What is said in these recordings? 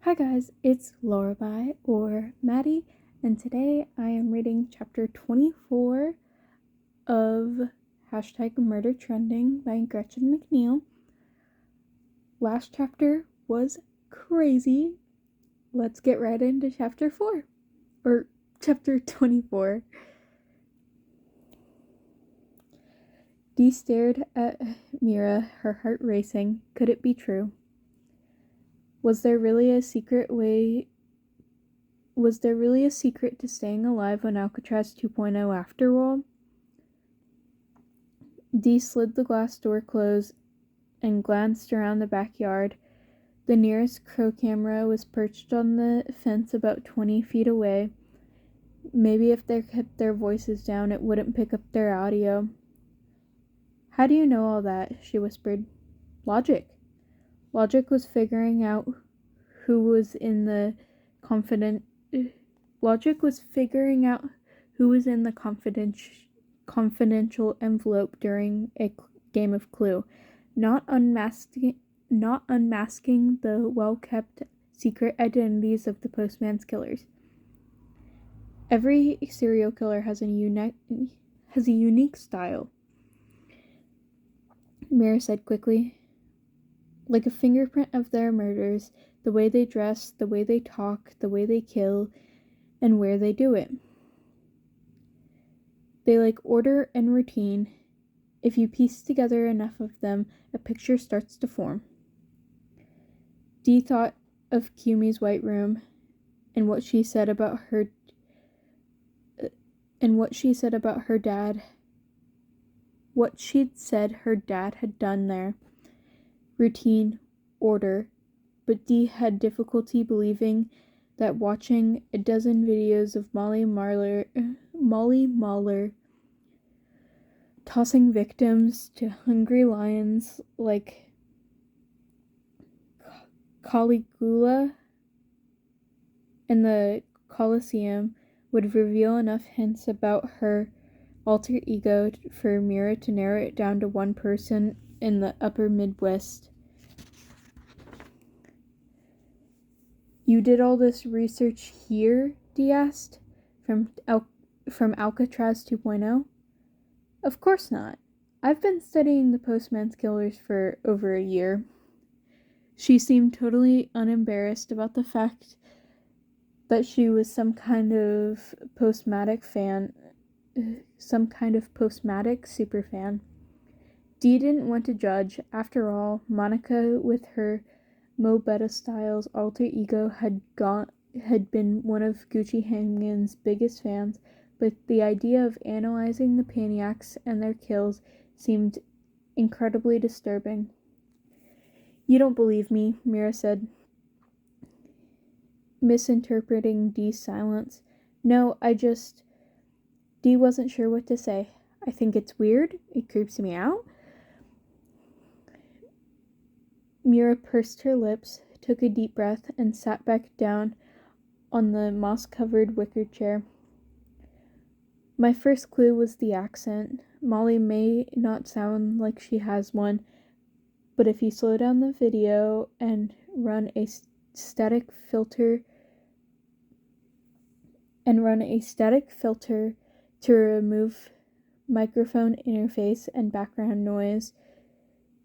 Hi guys, it's Lullaby or Maddie, and today I am reading chapter 24 of #Murder Trending by Gretchen McNeil. Last chapter was crazy. Let's get right into chapter 4, or chapter 24. Dee stared at Mira, her heart racing. Could it be true? Was there really a secret to staying alive on Alcatraz 2.0 after all? Dee slid the glass door closed and glanced around the backyard. The nearest crow camera was perched on the fence about 20 feet away. Maybe if they kept their voices down, it wouldn't pick up their audio. How do you know all that? She whispered. Logic. Logic was figuring out who was in the confidential envelope during a game of Clue, not unmasking the well-kept secret identities of the postman's killers. Every serial killer has a unique style, Mira said quickly. Like a fingerprint of their murders, the way they dress, the way they talk, the way they kill, and where they do it. They like order and routine. If you piece together enough of them, a picture starts to form. Dee thought of Kumi's white room and what she said about her dad. What she'd said her dad had done there. Routine, order, but Dee had difficulty believing that watching a dozen videos of Molly Mahler tossing victims to hungry lions like Caligula in the Colosseum would reveal enough hints about her alter ego for Mira to narrow it down to one person in the upper Midwest. You did all this research here? Dee asked. From Alcatraz 2.0? Of course not. I've been studying the postman's killers for over a year. She seemed totally unembarrassed about the fact that she was some kind of postmatic superfan. Dee didn't want to judge. After all, Monica, with her Mo Betta Styles alter ego, had been one of Gucci Haneman's biggest fans, but the idea of analyzing the Paniacs and their kills seemed incredibly disturbing. You don't believe me, Mira said, misinterpreting Dee's silence. No, Dee wasn't sure what to say. I think it's weird. It creeps me out. Mira pursed her lips, took a deep breath, and sat back down on the moss-covered wicker chair. My first clue was the accent. Molly may not sound like she has one, but if you slow down the video and run a static filter to remove microphone interface and background noise,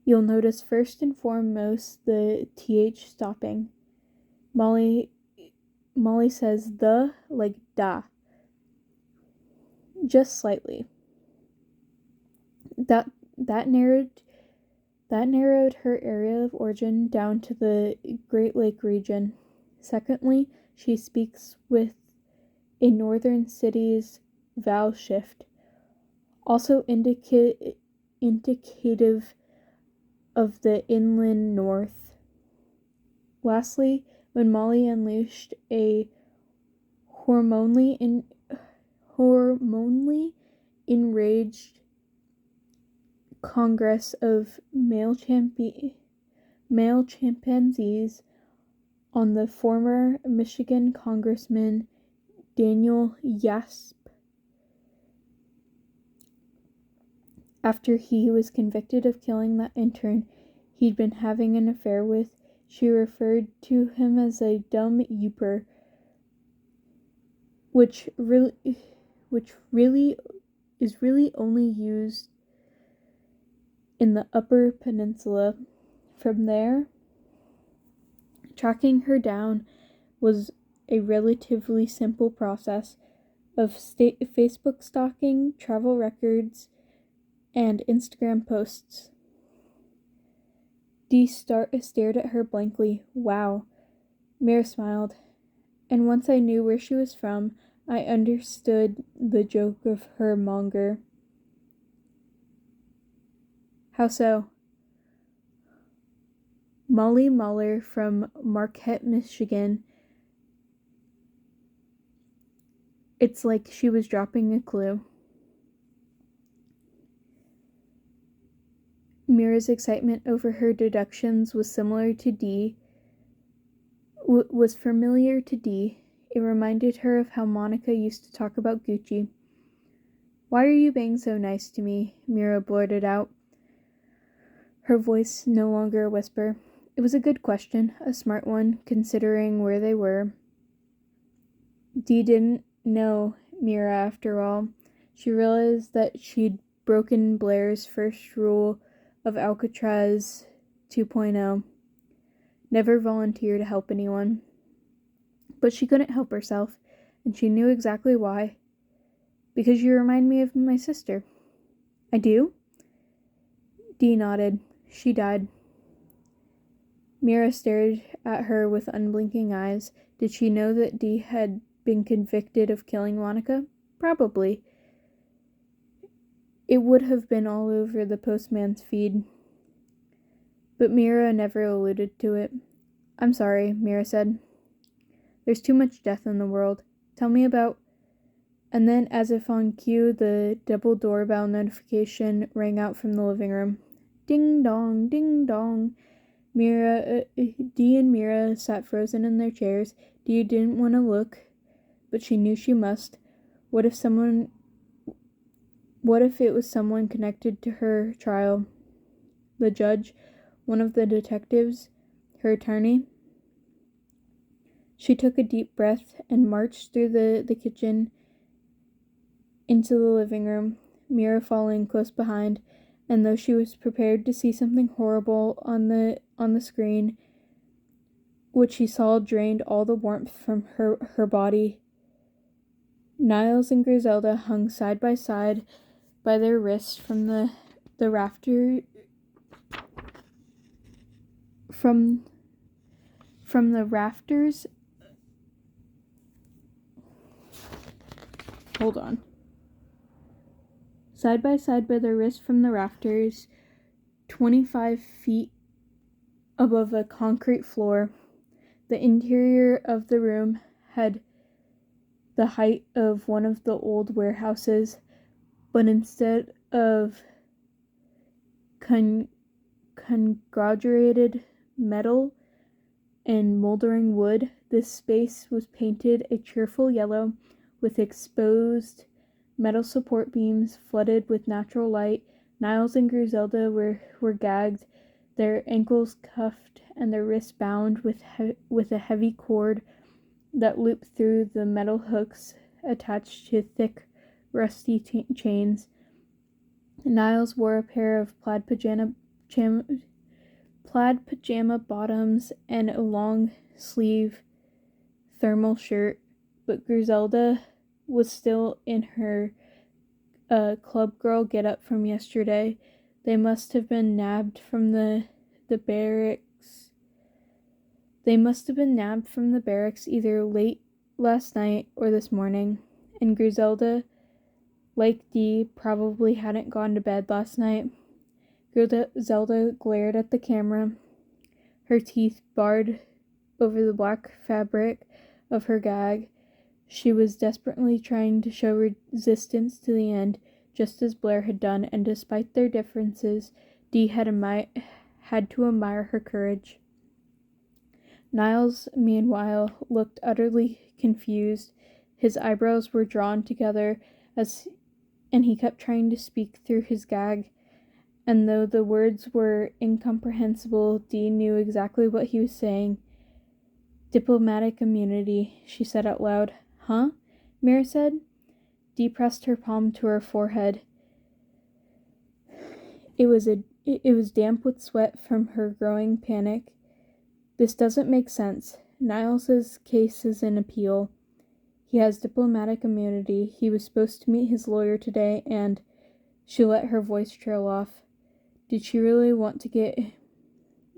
you'll notice first and foremost the TH stopping. Molly says the like da. Just slightly. That narrowed her area of origin down to the Great Lake region. Secondly, she speaks with a northern city's vowel shift, also indicative of the inland north. Lastly, when Molly unleashed a hormonally enraged congress of male chimpanzees on the former Michigan Congressman Daniel Yasp, after he was convicted of killing that intern he'd been having an affair with, She referred to him as a dumb youper, which really is really only used in the Upper Peninsula. From there, tracking her down was a relatively simple process of Facebook stalking, travel records, and Instagram posts. Dee stared at her blankly. Wow. Mira smiled. And once I knew where she was from, I understood the joke of her monger. How so? Molly Muller from Marquette, Michigan. It's like she was dropping a clue. Mira's excitement over her deductions was familiar to Dee. It reminded her of how Monica used to talk about Gucci. Why are you being so nice to me? Mira blurted out, her voice no longer a whisper. It was a good question, a smart one, considering where they were. Dee didn't know Mira after all. She realized that she'd broken Blair's first rule of Alcatraz 2.0. Never volunteer to help anyone. But she couldn't help herself, and she knew exactly why. Because you remind me of my sister. I do? Dee nodded. She died. Mira stared at her with unblinking eyes. Did she know that Dee had been convicted of killing Monica? Probably. It would have been all over the postman's feed. But Mira never alluded to it. I'm sorry, Mira said. There's too much death in the world. Tell me about... And then, as if on cue, the double doorbell notification rang out from the living room. Ding dong, ding dong. Dee and Mira sat frozen in their chairs. Dee didn't want to look, but she knew she must. What if it was someone connected to her trial? The judge? One of the detectives? Her attorney? She took a deep breath and marched through the kitchen into the living room, Mira following close behind, and though she was prepared to see something horrible on the screen, which she saw drained all the warmth from her body, Niles and Griselda hung side by side by their wrists from the rafters. From the rafters. Hold on. Side by side by their wrists from the rafters, 25 feet above a concrete floor. The interior of the room had the height of one of the old warehouses, but instead of congregated metal and moldering wood, this space was painted a cheerful yellow with exposed metal support beams flooded with natural light. Niles and Griselda were gagged, their ankles cuffed and their wrists bound with a heavy cord that looped through the metal hooks attached to thick, rusty chains. Niles wore a pair of plaid pajama bottoms and a long-sleeve thermal shirt, but Griselda was still in her club girl get-up from yesterday. They must have been nabbed from the barracks. They must have been nabbed from the barracks either late last night or this morning, and Griselda, like Dee, probably hadn't gone to bed last night. Griselda glared at the camera, her teeth barred over the black fabric of her gag. She was desperately trying to show resistance to the end, just as Blair had done, and despite their differences, Dee had to admire her courage. Niles, meanwhile, looked utterly confused. His eyebrows were drawn together and he kept trying to speak through his gag. and though the words were incomprehensible, Dee knew exactly what he was saying. "Diplomatic immunity," she said out loud. "Huh?" Mira said. Dee pressed her palm to her forehead. It was damp with sweat from her growing panic. "This doesn't make sense. Niles's case is in appeal. He has diplomatic immunity. He was supposed to meet his lawyer today, and..." She let her voice trail off. Did she really want to get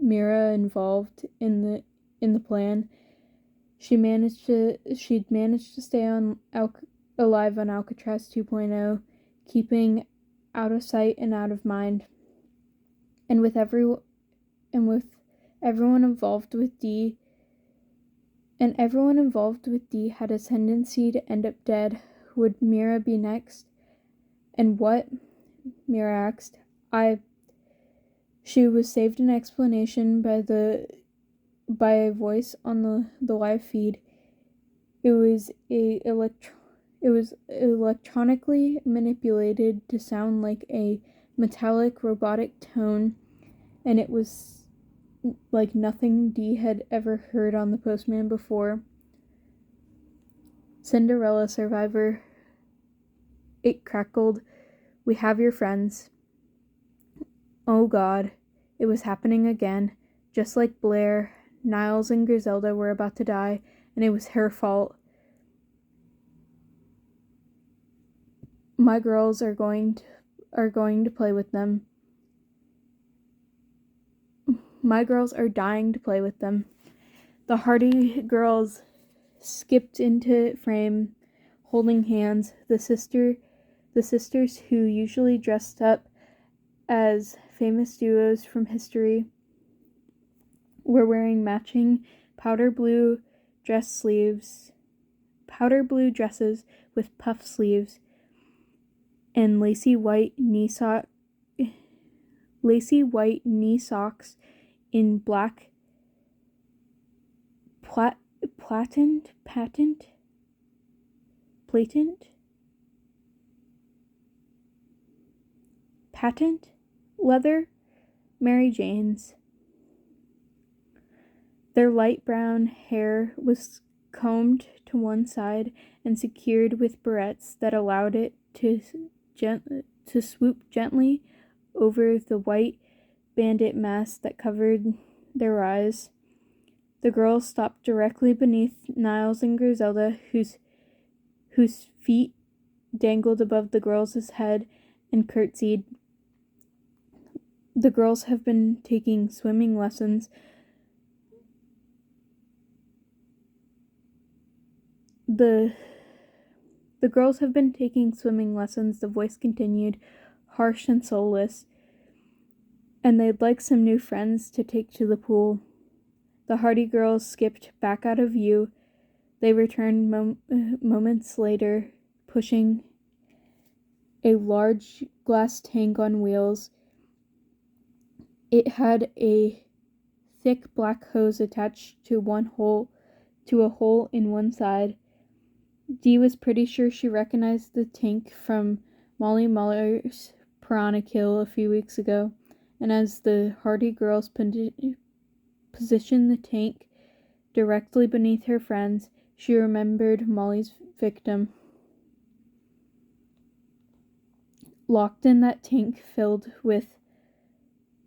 Mira involved in the plan? She'd managed to stay alive on Alcatraz 2.0, keeping out of sight and out of mind. And with everyone involved with Dee, had a tendency to end up dead. Would Mira be next? And what? Mira asked. She was saved an explanation by a voice on the live feed. It was electronically manipulated to sound like a metallic robotic tone, and it was like nothing Dee had ever heard on the Postman before. "Cinderella survivor," it crackled. "We have your friends." Oh God, it was happening again. Just like Blair, Niles and Griselda were about to die, and it was her fault. "My girls are going to play with them. My girls are dying to play with them." The Hardy girls skipped into frame, holding hands. The sisters who usually dressed up as famous duos from history were wearing matching powder blue dresses with puff sleeves and lacy white knee socks in black patent leather Mary Janes. Their light brown hair was combed to one side and secured with barrettes that allowed it to swoop gently over the white bandit mask that covered their eyes. The girls stopped directly beneath Niles and Griselda, whose feet dangled above the girls' head, and curtsied. The girls have been taking swimming lessons. The voice continued, harsh and soulless. "And they'd like some new friends to take to the pool." The Hardy girls skipped back out of view. They returned moments later, pushing a large glass tank on wheels. It had a thick black hose attached to a hole in one side. Dee was pretty sure she recognized the tank from Molly Muller's Piranha Kill a few weeks ago, and as the Hardy girls positioned the tank directly beneath her friends, she remembered Molly's victim. Locked in that tank filled with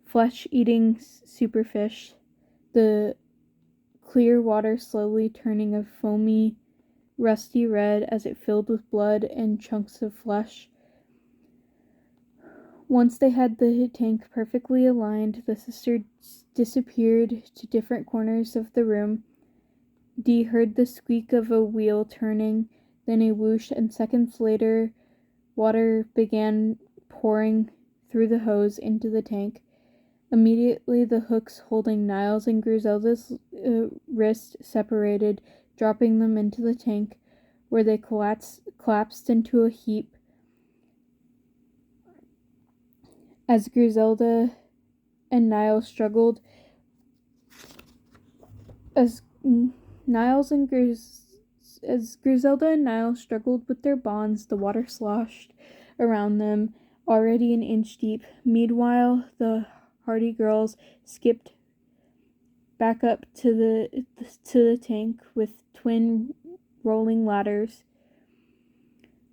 flesh-eating superfish, the clear water slowly turning a foamy, rusty red as it filled with blood and chunks of flesh. Once they had the tank perfectly aligned, the sisters disappeared to different corners of the room. Dee heard the squeak of a wheel turning, then a whoosh, and seconds later, water began pouring through the hose into the tank. Immediately, the hooks holding Niles and Griselda's wrist separated, dropping them into the tank, where they collapsed into a heap. As Griselda and Niles struggled with their bonds, the water sloshed around them, already an inch deep. Meanwhile, the Hardy girls skipped back up to the tank with twin rolling ladders,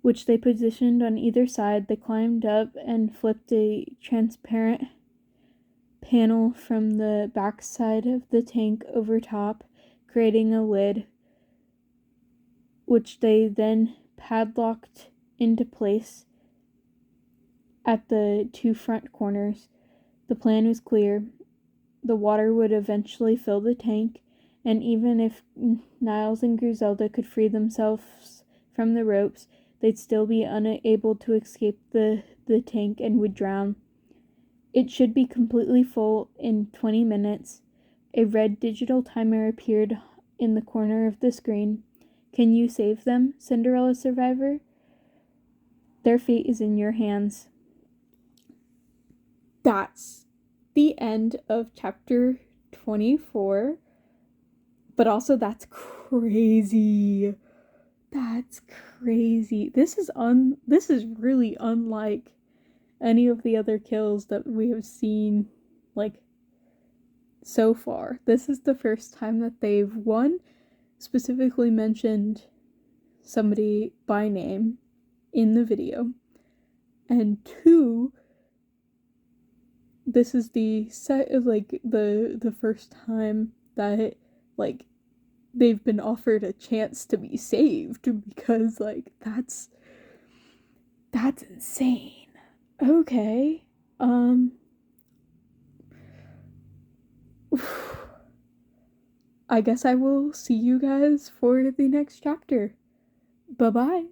which they positioned on either side. They climbed up and flipped a transparent panel from the backside of the tank over top, creating a lid, which they then padlocked into place at the two front corners. The plan was clear. The water would eventually fill the tank, and even if Niles and Griselda could free themselves from the ropes, they'd still be unable to escape the tank and would drown. It should be completely full in 20 minutes. A red digital timer appeared in the corner of the screen. Can you save them, Cinderella survivor? Their fate is in your hands. That's the end of chapter 24. But also, that's crazy. That's crazy. This is really unlike any of the other kills that we have seen, like, so far. This is the first time that they've, one, specifically mentioned somebody by name in the video, and two, this is the first time that, like, they've been offered a chance to be saved, because, like, that's insane. Okay. I guess I will see you guys for the next chapter. Bye-bye.